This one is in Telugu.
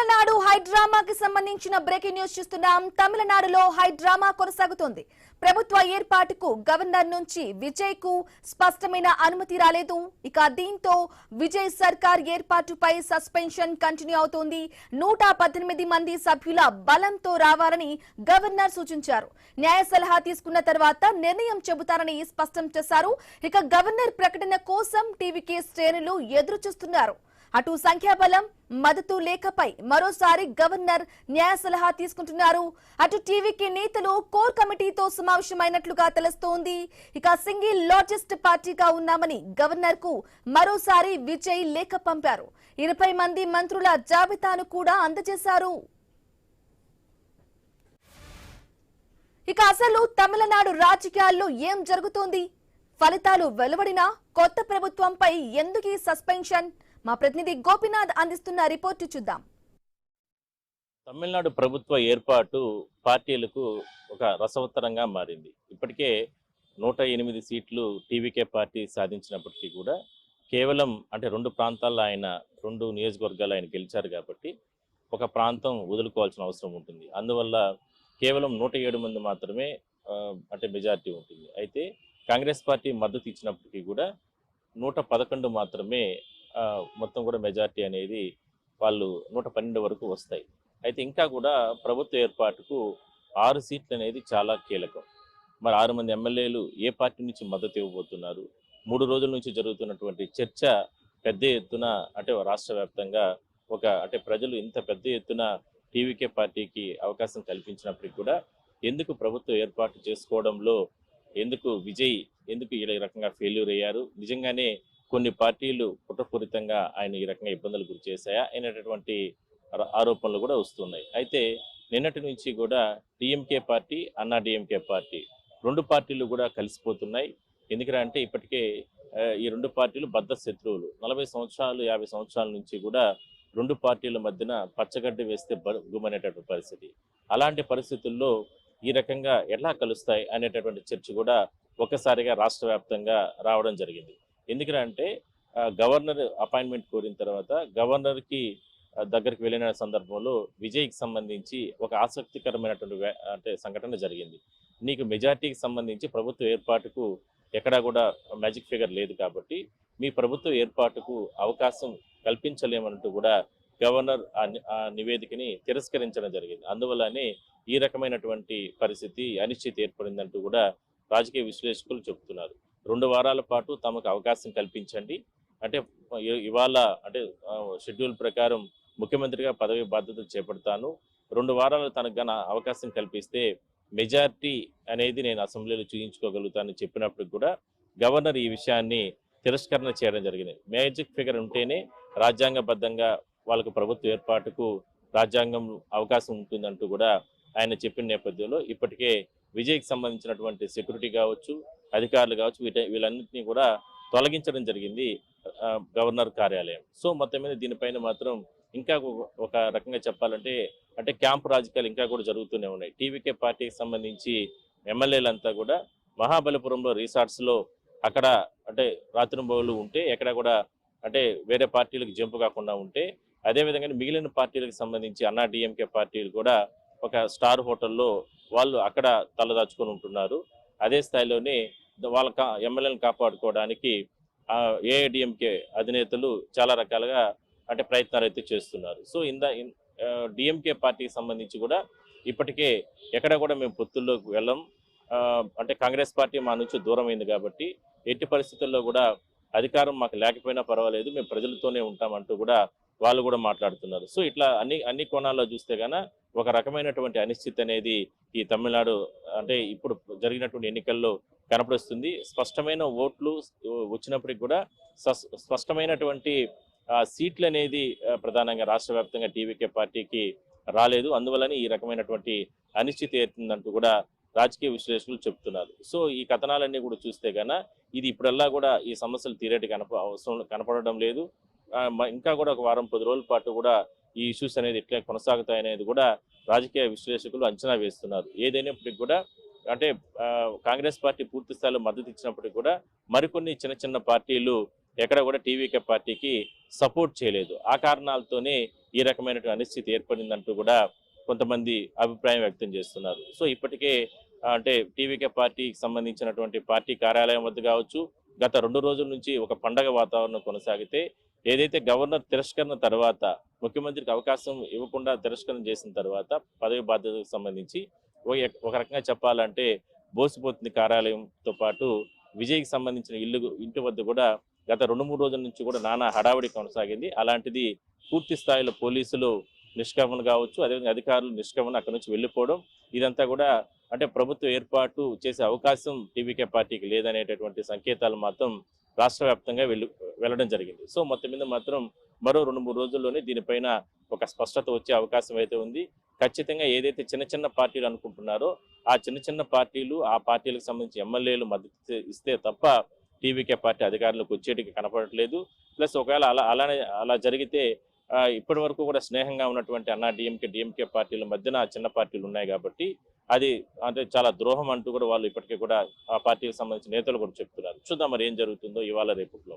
తమిళనాడు హైడ్రామాకి సంబంధించిన బ్రేకింగ్ న్యూస్ చూస్తున్నాం. తమిళనాడులో హైడ్రామా కొనసాగుతోంది. ప్రభుత్వ ఏర్పాటుకు గవర్నర్ నుంచి విజయ్ కు స్పష్టమైన అనుమతి రాలేదు. ఇక దీంతో విజయ్ సర్కార్ ఏర్పాటుపై సస్పెన్షన్ కంటిన్యూ అవుతోంది. 118 మంది సభ్యుల బలంతో రావాలని గవర్నర్ సూచించారు. న్యాయ సలహా తీసుకున్న తర్వాత నిర్ణయం చెబుతారని స్పష్టం చేశారు. ఇక గవర్నర్ ప్రకటన కోసం టీవీకే శ్రేణులు ఎదురు చూస్తున్నారు. అటు సంఖ్యాబలం మద్దతు లేఖపై మరోసారి గవర్నర్ న్యాయ సలహా తీసుకుంటున్నారు. అటు టీవీకి నేతలు కోర్ కమిటీతో సమావేశమైనట్లుగా తెలుస్తోంది. ఇక సింగిల్ లార్జెస్ట్ పార్టీగా ఉన్నామని గవర్నర్ కు మరోసారి విజయ్ లేఖ పంపారు. 20 మంది మంత్రుల జాబితాను కూడా అందజేశారు. ఇక అసలు తమిళనాడు రాజకీయాల్లో ఏం జరుగుతోంది? ఫలితాలు వెలువడినా కొత్త ప్రభుత్వంపై ఎందుకు సస్పెన్షన్? మా ప్రతినిధి గోపినాథ్ అందిస్తున్న రిపోర్టు చూద్దాం. తమిళనాడు ప్రభుత్వ ఏర్పాటు పార్టీలకు ఒక రసవత్తరంగా మారింది. ఇప్పటికే 108 సీట్లు టీవీకే పార్టీ సాధించినప్పటికీ కూడా కేవలం అంటే 2 ప్రాంతాల్లో ఆయన 2 నియోజకవర్గాలు ఆయన గెలిచారు కాబట్టి ఒక ప్రాంతం వదులుకోవాల్సిన అవసరం ఉంటుంది. అందువల్ల కేవలం 107 మంది మాత్రమే అంటే మెజారిటీ ఉంటుంది. అయితే కాంగ్రెస్ పార్టీ మద్దతు ఇచ్చినప్పటికీ కూడా 111 మాత్రమే మొత్తం కూడా మెజారిటీ అనేది వాళ్ళు 112 వరకు వస్తాయి. అయితే ఇంకా కూడా ప్రభుత్వ ఏర్పాటుకు 6 సీట్లు అనేది చాలా కీలకం. మరి 6 మంది ఎమ్మెల్యేలు ఏ పార్టీ నుంచి మద్దతు ఇవ్వబోతున్నారు? 3 రోజుల నుంచి జరుగుతున్నటువంటి చర్చ పెద్ద ఎత్తున అంటే రాష్ట్ర వ్యాప్తంగా అంటే ప్రజలు ఇంత పెద్ద ఎత్తున టీవీకే పార్టీకి అవకాశం కల్పించినప్పటికీ కూడా ఎందుకు ప్రభుత్వ ఏర్పాటు చేసుకోవడంలో విజయ్ ఎందుకు ఈ రకంగా ఫెయిల్యూర్ అయ్యారు? నిజంగానే కొన్ని పార్టీలు కుట్రపూరితంగా ఆయన ఈ రకంగా ఇబ్బందులు గురి చేశాయా అనేటటువంటి ఆరోపణలు కూడా వస్తున్నాయి. అయితే నిన్నటి నుంచి కూడా డిఎంకే పార్టీ, అన్నా డిఎంకే పార్టీ 2 పార్టీలు కూడా కలిసిపోతున్నాయి. ఎందుకంటే ఇప్పటికే ఈ 2 పార్టీలు బద్ధ శత్రువులు. 40 సంవత్సరాలు 50 సంవత్సరాల నుంచి కూడా 2 పార్టీల మధ్యన పచ్చగడ్డి వేస్తే బరుగుమనేటటువంటి పరిస్థితి. అలాంటి పరిస్థితుల్లో ఈ రకంగా ఎలా కలుస్తాయి అనేటటువంటి చర్చ కూడా ఒక్కసారిగా రాష్ట్ర వ్యాప్తంగా రావడం జరిగింది. ఎందుకంటే గవర్నర్ అపాయింట్మెంట్ కోరిన తర్వాత గవర్నర్కి దగ్గరికి వెళ్ళిన సందర్భంలో విజయ్కి సంబంధించి ఒక ఆసక్తికరమైనటువంటి అంటే సంఘటన జరిగింది. నీకు మెజార్టీకి సంబంధించి ప్రభుత్వ ఏర్పాటుకు ఎక్కడా కూడా మ్యాజిక్ ఫిగర్ లేదు కాబట్టి మీ ప్రభుత్వ ఏర్పాటుకు అవకాశం కల్పించలేమంటూ కూడా గవర్నర్ ఆ నివేదికని తిరస్కరించడం జరిగింది. అందువల్లనే ఈ రకమైనటువంటి పరిస్థితి అనిశ్చితి ఏర్పడిందంటూ కూడా రాజకీయ విశ్లేషకులు చెబుతున్నారు. 2 వారాల పాటు తమకు అవకాశం కల్పించండి అంటే ఇవాళ అంటే షెడ్యూల్ ప్రకారం ముఖ్యమంత్రిగా పదవి బాధ్యతలు చేపడతాను, 2 వారాలు తనకు గన అవకాశం కల్పిస్తే మెజారిటీ అనేది నేను అసెంబ్లీలో చూయించుకోగలుగుతానని చెప్పినప్పుడు కూడా గవర్నర్ ఈ విషయాన్ని తిరస్కరణ చేయడం జరిగింది. మ్యాజిక్ ఫిగర్ ఉంటేనే రాజ్యాంగబద్ధంగా వాళ్ళకు ప్రభుత్వ ఏర్పాటుకు రాజ్యాంగం అవకాశం ఉంటుందంటూ కూడా ఆయన చెప్పిన నేపథ్యంలో ఇప్పటికే విజయ్కి సంబంధించినటువంటి సెక్యూరిటీ కావచ్చు, అధికారులు కావచ్చు, వీళ్ళన్నింటినీ కూడా తొలగించడం జరిగింది గవర్నర్ కార్యాలయం. సో మొత్తం మీద దీనిపైన మాత్రం ఇంకా ఒక రకంగా చెప్పాలంటే అంటే క్యాంప్ రాజకీయాలు ఇంకా కూడా జరుగుతూనే ఉన్నాయి. టీవీకే పార్టీకి సంబంధించి ఎమ్మెల్యేలంతా కూడా మహాబలిపురంలో రిసార్ట్స్లో అక్కడ అంటే రాత్రింబవళ్ళు ఉంటే ఎక్కడ కూడా అంటే వేరే పార్టీలకు జంపు కాకుండా ఉంటే, అదేవిధంగా మిగిలిన పార్టీలకు సంబంధించి అన్నా డిఎంకే పార్టీలు కూడా ఒక స్టార్ హోటల్లో వాళ్ళు అక్కడ తలదాచుకొని ఉంటున్నారు. అదే స్థాయిలోనే వాళ్ళ ఎమ్మెల్యేలను కాపాడుకోవడానికి ఏఐడిఎంకే అధినేతలు చాలా రకాలుగా అంటే ప్రయత్నాలు అయితే చేస్తున్నారు. సో డిఎంకే పార్టీకి సంబంధించి కూడా ఇప్పటికే ఎక్కడ కూడా మేము పొత్తుల్లోకి వెళ్ళం, అంటే కాంగ్రెస్ పార్టీ మా నుంచి దూరం అయింది కాబట్టి ఎట్టి పరిస్థితుల్లో కూడా అధికారం మాకు లేకపోయినా పర్వాలేదు, మేము ప్రజలతోనే ఉంటామంటూ కూడా వాళ్ళు కూడా మాట్లాడుతున్నారు. సో ఇట్లా అన్ని కోణాల్లో చూస్తే గాన ఒక రకమైనటువంటి అనిశ్చితి అనేది ఈ తమిళనాడు అంటే ఇప్పుడు జరిగినటువంటి ఎన్నికల్లో కనపడుస్తుంది. స్పష్టమైన ఓట్లు వచ్చినప్పటికి కూడా స్పష్టమైనటువంటి సీట్లు అనేది ప్రధానంగా రాష్ట్ర వ్యాప్తంగా టీవీకే పార్టీకి రాలేదు. అందువల్లనే ఈ రకమైనటువంటి అనిశ్చితి ఏర్పడిందంటూ కూడా రాజకీయ విశ్లేషకులు చెప్తున్నారు. సో ఈ కథనాలన్నీ కూడా చూస్తే గాన ఇది ఇప్పుడల్లా కూడా ఈ సమస్యలు తీరేటి అవసరం కనపడడం లేదు. ఇంకా కూడా ఒక వారం 10 రోజుల పాటు కూడా ఈ ఇష్యూస్ అనేది ఎట్లా కొనసాగుతాయనేది కూడా రాజకీయ విశ్లేషకులు అంచనా వేస్తున్నారు. ఏదైనప్పటికీ కూడా అంటే కాంగ్రెస్ పార్టీ పూర్తి స్థాయిలో మద్దతు ఇచ్చినప్పటికీ కూడా మరికొన్ని చిన్న పార్టీలు ఎక్కడ కూడా టీవీకే పార్టీకి సపోర్ట్ చేయలేదు. ఆ కారణాలతోనే ఈ రకమైనటువంటి అనిశ్చితి ఏర్పడిందంటూ కూడా కొంతమంది అభిప్రాయం వ్యక్తం చేస్తున్నారు. సో ఇప్పటికే అంటే టీవీకే పార్టీకి సంబంధించినటువంటి పార్టీ కార్యాలయం వద్ద కావచ్చు, గత 2 రోజుల నుంచి ఒక పండగ వాతావరణం కొనసాగితే ఏదైతే గవర్నర్ తిరస్కరణ తర్వాత ముఖ్యమంత్రికి అవకాశం ఇవ్వకుండా తిరస్కరణ చేసిన తర్వాత పదవి బాధ్యతకు సంబంధించి ఒక రకంగా చెప్పాలంటే బోసిపోతుంది కార్యాలయంతో పాటు విజయ్కి సంబంధించిన ఇంటి వద్ద కూడా గత 2-3 రోజుల నుంచి కూడా నానా హడావిడి కొనసాగింది. అలాంటిది పూర్తి స్థాయిలో పోలీసులు నిష్క్రమణ కావచ్చు, అదేవిధంగా అధికారులు నిష్క్రమణ అక్కడి నుంచి వెళ్ళిపోవడం, ఇదంతా కూడా అంటే ప్రభుత్వ ఏర్పాటు చేసే అవకాశం టీవీకే పార్టీకి లేదనేటటువంటి సంకేతాలు మాత్రం రాష్ట్ర వ్యాప్తంగా వెళ్ళడం జరిగింది. సో మొత్తం మీద మాత్రం మరో 2-3 రోజుల్లోనే దీనిపైన ఒక స్పష్టత వచ్చే అవకాశం అయితే ఉంది. ఖచ్చితంగా ఏదైతే చిన్న చిన్న పార్టీలు అనుకుంటున్నారో ఆ చిన్న చిన్న పార్టీలు, ఆ పార్టీలకు సంబంధించి ఎమ్మెల్యేలు మద్దతు ఇస్తే తప్ప టీవీకే పార్టీ అధికారులకు వచ్చేటికి కనపడట్లేదు. ప్లస్ ఒకవేళ అలా జరిగితే ఇప్పటి వరకు కూడా స్నేహంగా ఉన్నటువంటి అన్నా డిఎంకే పార్టీల మధ్యన చిన్న పార్టీలు ఉన్నాయి కాబట్టి అది అంటే చాలా ద్రోహం అంటూ కూడా వాళ్ళు ఇప్పటికీ కూడా ఆ పార్టీకి సంబంధించిన నేతలు కూడా చెప్తున్నారు. చూద్దాం మరి ఏం జరుగుతుందో ఇవాళ రేపట్లో.